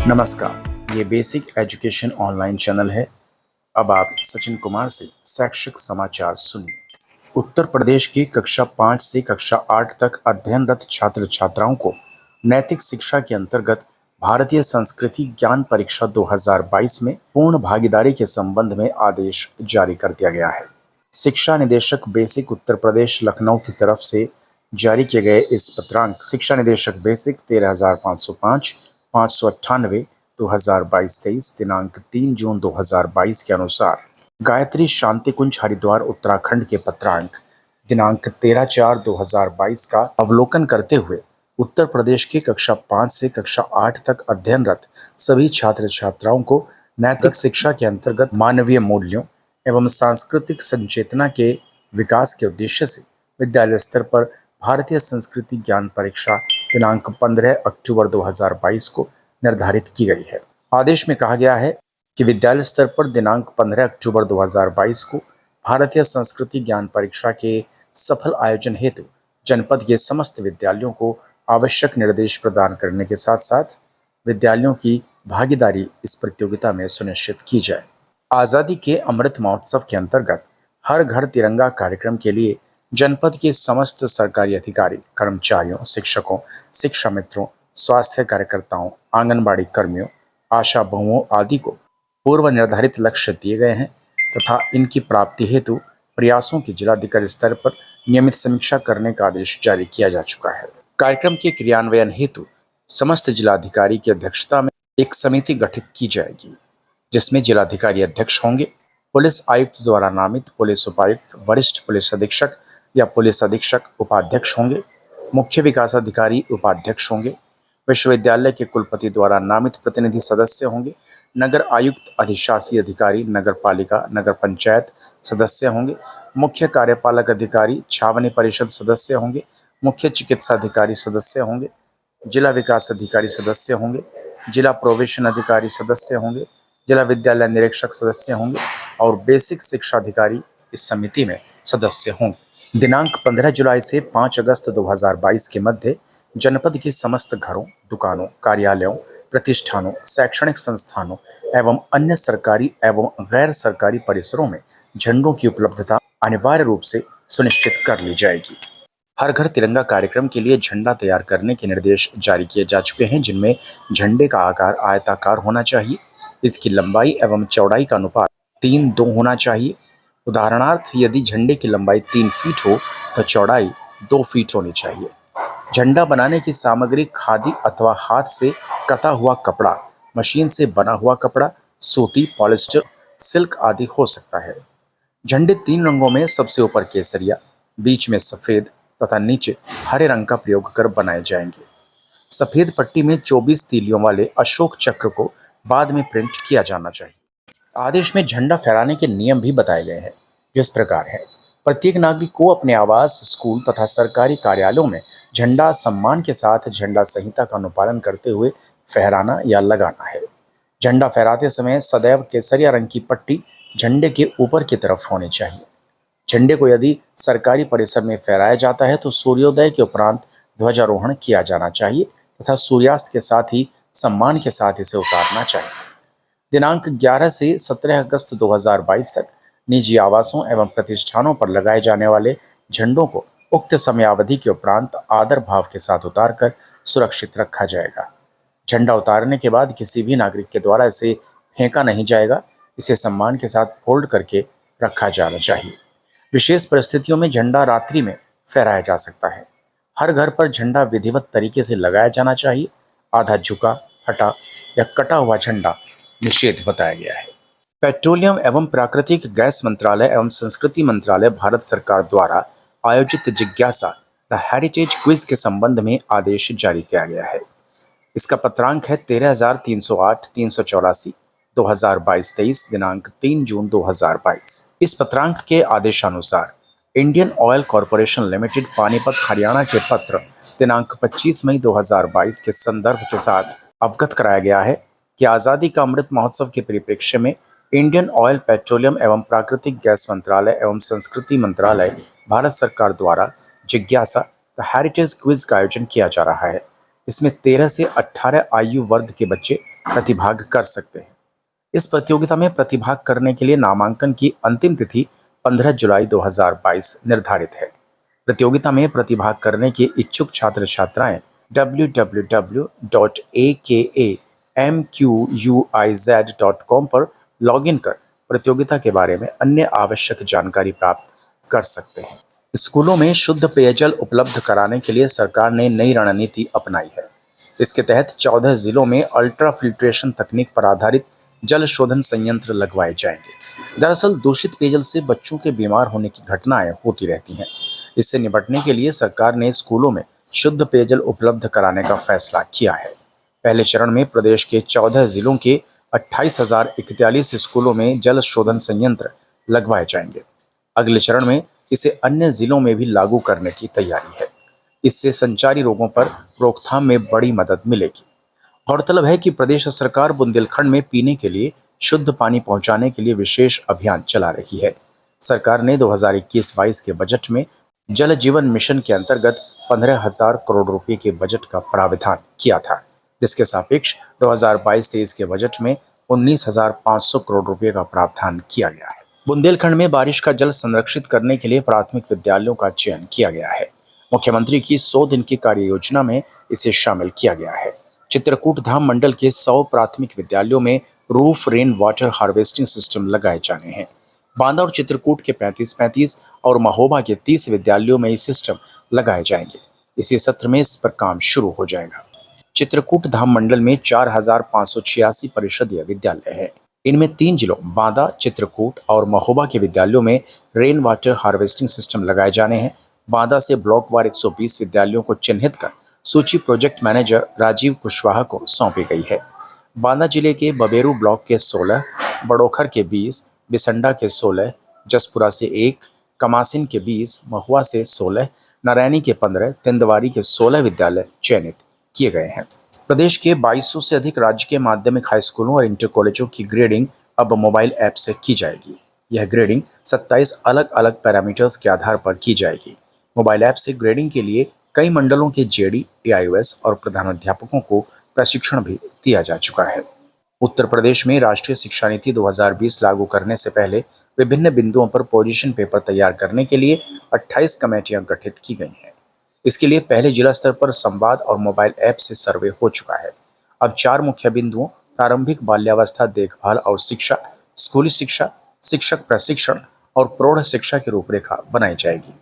नमस्कार, ये basic education online channel है। अब आप सचिन कुमार से शैक्षिक समाचार सुनिए। उत्तर प्रदेश की कक्षा 5 से कक्षा 8 तक अध्ययनरत छात्र छात्राओं को नैतिक शिक्षा के अंतर्गत भारतीय संस्कृति ज्ञान परीक्षा 2022 में पूर्ण भागीदारी के संबंध में आदेश जारी कर दिया गया है। शिक्षा निदेशक बेसिक उत्तर प्रदेश लखनऊ की तरफ से जारी किए गए इस पत्रांक शिक्षा निदेशक बेसिक 13,505 598 2022-23 दिनांक 3 जून 2022 के अनुसार गायत्री शांति कुंज हरिद्वार उत्तराखंड के पत्रांक दिनांक 13/4/2022 का अवलोकन करते हुए उत्तर प्रदेश की कक्षा 5 से कक्षा 8 तक अध्ययनरत सभी छात्र छात्राओं को नैतिक शिक्षा के अंतर्गत मानवीय मूल्यों एवं सांस्कृतिक संचेतना के विकास के उद्देश्य से विद्यालय स्तर पर भारतीय संस्कृति ज्ञान परीक्षा दिनांक 15 अक्टूबर 2022 को निर्धारित की गई है। आदेश में कहा गया है कि विद्यालय स्तर पर दिनांक 15 अक्टूबर 2022 को भारतीय संस्कृति ज्ञान परीक्षा के सफल आयोजन हेतु जनपद के समस्त विद्यालयों को आवश्यक निर्देश प्रदान करने के साथ साथ विद्यालयों की भागीदारी इस प्रतियोगिता में सुनिश्चित की जाए। आज़ादी के अमृत महोत्सव के अंतर्गत हर घर तिरंगा कार्यक्रम के लिए जनपद के समस्त सरकारी अधिकारी, कर्मचारियों, शिक्षकों, शिक्षा मित्रों, स्वास्थ्य कार्यकर्ताओं, आंगनबाड़ी कर्मियों, आशा बहुओं आदि को पूर्व निर्धारित लक्ष्य दिए गए हैं तथा इनकी प्राप्ति हेतु प्रयासों की जिलाधिकारी स्तर पर नियमित समीक्षा करने का आदेश जारी किया जा चुका है। कार्यक्रम के क्रियान्वयन हेतु समस्त जिलाधिकारी की अध्यक्षता में एक समिति गठित की जाएगी, जिसमें जिलाधिकारी अध्यक्ष होंगे, पुलिस आयुक्त द्वारा नामित पुलिस उपायुक्त, वरिष्ठ पुलिस अधीक्षक या पुलिस अधीक्षक उपाध्यक्ष होंगे, मुख्य विकास अधिकारी उपाध्यक्ष होंगे, विश्वविद्यालय के कुलपति द्वारा नामित प्रतिनिधि सदस्य होंगे, नगर आयुक्त अधिशासी अधिकारी, नगर पालिका, नगर पंचायत सदस्य होंगे, मुख्य कार्यपालक अधिकारी, छावनी परिषद सदस्य होंगे, मुख्य चिकित्सा अधिकारी सदस्य होंगे, जिला विकास अधिकारी सदस्य होंगे, जिला प्रोबेशन अधिकारी सदस्य होंगे, जिला विद्यालय निरीक्षक सदस्य होंगे और बेसिक शिक्षा अधिकारी इस समिति में सदस्य होंगे। दिनांक 15 जुलाई से 5 अगस्त 2022 के मध्य जनपद के समस्त घरों, दुकानों, कार्यालयों, प्रतिष्ठानों, शैक्षणिक संस्थानों एवं अन्य सरकारी एवं गैर सरकारी परिसरों में झंडों की उपलब्धता अनिवार्य रूप से सुनिश्चित कर ली जाएगी। हर घर तिरंगा कार्यक्रम के लिए झंडा तैयार करने के निर्देश जारी किए जा चुके हैं, जिनमें झंडे का आकार आयताकार होना चाहिए, इसकी लंबाई एवं चौड़ाई का अनुपात 3:2 होना चाहिए। उदाहरणार्थ, यदि झंडे की लंबाई 3 फीट हो तो चौड़ाई 2 फीट होनी चाहिए। झंडा बनाने की सामग्री खादी अथवा हाथ से कता हुआ कपड़ा, मशीन से बना हुआ कपड़ा, सूती, पॉलिस्टर, सिल्क आदि हो सकता है। झंडे 3 रंगों में सबसे ऊपर केसरिया, बीच में सफेद तथा नीचे हरे रंग का प्रयोग कर बनाए जाएंगे। सफेद पट्टी में 24 तीलियों वाले अशोक चक्र को बाद में प्रिंट किया जाना चाहिए। आदेश में झंडा फहराने के नियम भी बताए गए हैं, जो इस प्रकार है। प्रत्येक नागरिक को अपने आवास, स्कूल तथा सरकारी कार्यालयों में झंडा सम्मान के साथ झंडा संहिता का अनुपालन करते हुए फहराना या लगाना है। झंडा फहराते समय सदैव केसरिया रंग की पट्टी झंडे के ऊपर की तरफ होनी चाहिए। झंडे को यदि सरकारी परिसर में फहराया जाता है तो सूर्योदय के उपरांत ध्वजारोहण किया जाना चाहिए तथा सूर्यास्त के साथ ही सम्मान के साथ इसे उतारना चाहिए। दिनांक 11 से 17 अगस्त 2022 तक निजी आवासों एवं प्रतिष्ठानों पर लगाए जाने वाले झंडों को उक्त समयावधि के उपरांत आदर भाव के साथ उतारकर सुरक्षित रखा जाएगा। झंडा उतारने के बाद किसी भी नागरिक के द्वारा इसे फेंका नहीं जाएगा, इसे सम्मान के साथ फोल्ड करके रखा जाना चाहिए। विशेष परिस्थितियों में झंडा रात्रि में फहराया जा सकता है। हर घर पर झंडा विधिवत तरीके से लगाया जाना चाहिए। आधा झुका, फटा या कटा हुआ झंडा निषेध बताया गया है। पेट्रोलियम एवं प्राकृतिक गैस मंत्रालय एवं संस्कृति मंत्रालय भारत सरकार द्वारा आयोजित जिज्ञासा द हेरिटेज क्विज के संबंध में आदेश जारी किया गया है। इसका पत्रांक है 13,308 384 2022-23 दिनांक 3 जून 2022। इस पत्रांक के आदेशानुसार Indian oil corporation limited Panipat Haryana के पत्र दिनांक 25 मई 2022 के संदर्भ के साथ अवगत कराया गया है कि आज़ादी का अमृत महोत्सव के परिप्रेक्ष्य में इंडियन ऑयल, पेट्रोलियम एवं प्राकृतिक गैस मंत्रालय एवं संस्कृति मंत्रालय भारत सरकार द्वारा जिज्ञासा द हेरिटेज क्विज का आयोजन किया जा रहा है। इसमें 13 से 18 आयु वर्ग के बच्चे प्रतिभाग कर सकते हैं। इस प्रतियोगिता में प्रतिभाग करने के लिए नामांकन की अंतिम तिथि 15 जुलाई 2022 निर्धारित है। प्रतियोगिता में प्रतिभाग करने के इच्छुक छात्र छात्राएं www.akamquiz.com पर लॉगिन कर प्रतियोगिता के बारे में अन्य आवश्यक जानकारी प्राप्त कर सकते हैं। स्कूलों में शुद्ध पेयजल उपलब्ध कराने के लिए सरकार ने नई रणनीति अपनाई है। इसके तहत 14 जिलों में अल्ट्रा फिल्ट्रेशन तकनीक पर आधारित जल शोधन संयंत्र लगवाए जाएंगे। दरअसल दूषित पेयजल से बच्चों के बीमार होने की घटनाएं होती रहती हैं। इससे निपटने के लिए सरकार ने स्कूलों में शुद्ध पेयजल उपलब्ध कराने का फैसला किया है। पहले चरण में प्रदेश के 14 जिलों के 28,041 स्कूलों में जल शोधन संयंत्र लगवाए जाएंगे। अगले चरण में इसे अन्य जिलों में भी लागू करने की तैयारी है। इससे संचारी रोगों पर रोकथाम में बड़ी मदद मिलेगी। गौरतलब है कि प्रदेश सरकार बुंदेलखंड में पीने के लिए शुद्ध पानी पहुंचाने के लिए विशेष अभियान चला रही है। सरकार ने 2021-22 के बजट में जल जीवन मिशन के अंतर्गत 15,000 करोड़ रुपए के बजट का प्रावधान किया था, जिसके सापेक्ष 2022-23 के बजट में 19,500 करोड़ रुपए का प्रावधान किया गया है। बुंदेलखंड में बारिश का जल संरक्षित करने के लिए प्राथमिक विद्यालयों का चयन किया गया है। मुख्यमंत्री की 100 दिन की कार्य योजना में इसे शामिल किया गया है। चित्रकूट धाम मंडल के 100 प्राथमिक विद्यालयों में roof rain water harvesting system लगाए जाने हैं। बांदा और चित्रकूट के 35-35 और महोबा के 30 विद्यालयों में ये सिस्टम लगाए जाएंगे। इसी सत्र में इस पर काम शुरू हो जाएगा। चित्रकूट धाम मंडल में 4,586 परिषदीय विद्यालय हैं। इनमें 3 जिलों बांदा, चित्रकूट और महोबा के विद्यालयों में रेन वाटर हार्वेस्टिंग सिस्टम लगाए जाने हैं। बांदा से ब्लॉक वार 120 विद्यालयों को चिन्हित कर सूची प्रोजेक्ट मैनेजर राजीव कुशवाहा को सौंपी गई है। बांदा जिले के बबेरू ब्लॉक के 16, बड़ोखर के 20, बिसंडा के 16, जसपुरा से 1, कमासिन के 20, महुआ से 16, नारायणी के 15, तेंदवारी के 16 विद्यालय चयनित किए गए हैं। प्रदेश के 2200 से अधिक राज्य के माध्यमिक हाई स्कूलों और इंटर कॉलेजों की ग्रेडिंग अब मोबाइल ऐप से की जाएगी। यह ग्रेडिंग 27 अलग अलग पैरामीटर्स के आधार पर की जाएगी। मोबाइल ऐप से ग्रेडिंग के लिए कई मंडलों के जेडी, एआईओएस और प्रधानाध्यापकों को प्रशिक्षण भी दिया जा चुका है। उत्तर प्रदेश में राष्ट्रीय शिक्षा नीति 2020 लागू करने से पहले विभिन्न बिंदुओं पर पोजीशन पेपर तैयार करने के लिए 28 कमेटियां गठित की गई हैं। इसके लिए पहले जिला स्तर पर संवाद और मोबाइल ऐप से सर्वे हो चुका है। अब 4 मुख्य बिंदुओं प्रारंभिक बाल्यावस्था देखभाल और शिक्षा, स्कूली शिक्षा, शिक्षक प्रशिक्षण और प्रौढ़ शिक्षा की रूपरेखा बनाई जाएगी।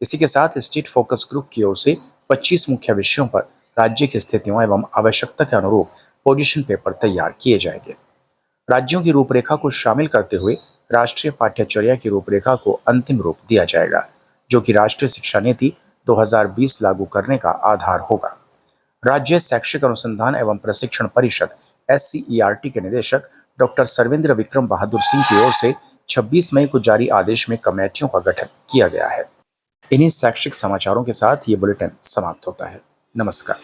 इसी के साथ स्टेट फोकस ग्रुप की ओर से 25 मुख्य विषयों पर राज्य की स्थितियों एवं आवश्यकता के अनुरूप पोजीशन पेपर तैयार किए जाएंगे। राज्यों की रूपरेखा को शामिल करते हुए राष्ट्रीय पाठ्यचर्या की रूपरेखा को अंतिम रूप दिया जाएगा, जो कि राष्ट्रीय शिक्षा नीति 2020 लागू करने का आधार होगा। राज्य शैक्षिक अनुसंधान एवं प्रशिक्षण परिषद SCERT के निदेशक डॉक्टर सर्वेंद्र विक्रम बहादुर सिंह की ओर से 26 मई को जारी आदेश में कमेटियों का गठन किया गया है। इन्हीं शैक्षिक समाचारों के साथ ये बुलेटिन समाप्त होता है। नमस्कार।